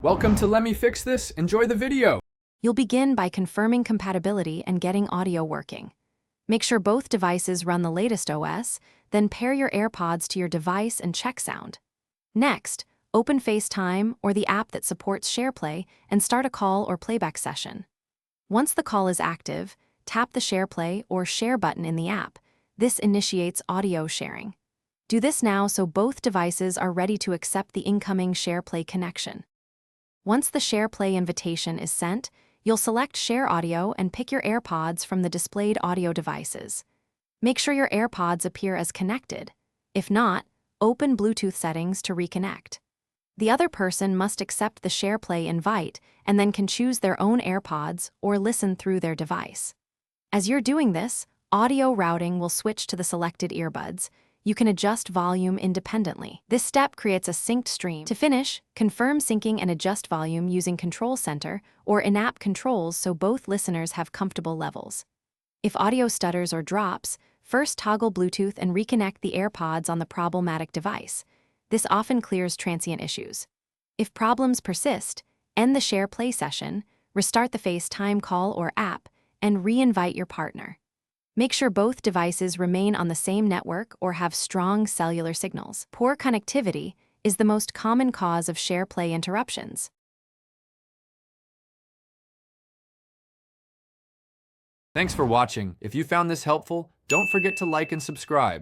Welcome to Let Me Fix This. Enjoy the video. You'll begin by confirming compatibility and getting audio working. Make sure both devices run the latest OS, then pair your AirPods to your device and check sound. Next, open FaceTime or the app that supports Shareplay and start a call or playback session. Once the call is active, tap the Shareplay or Share button in the app. This initiates audio sharing. Do this now so both devices are ready to accept the incoming Shareplay connection. Once the Shareplay invitation is sent, you'll select Share Audio and pick your AirPods from the displayed audio devices. Make sure your AirPods appear as connected. If not, open Bluetooth settings to reconnect. The other person must accept the Shareplay invite and then can choose their own AirPods or listen through their device. As you're doing this, audio routing will switch to the selected earbuds. You can adjust volume independently. This step creates a synced stream. To finish, confirm syncing and adjust volume using Control Center or in-app controls so both listeners have comfortable levels. If audio stutters or drops, first toggle Bluetooth and reconnect the AirPods on the problematic device. This often clears transient issues. If problems persist, end the Shareplay session, restart the FaceTime call or app, and re-invite your partner. Make sure both devices remain on the same network or have strong cellular signals. Poor connectivity is the most common cause of Shareplay interruptions. Thanks for watching. If you found this helpful, don't forget to like and subscribe.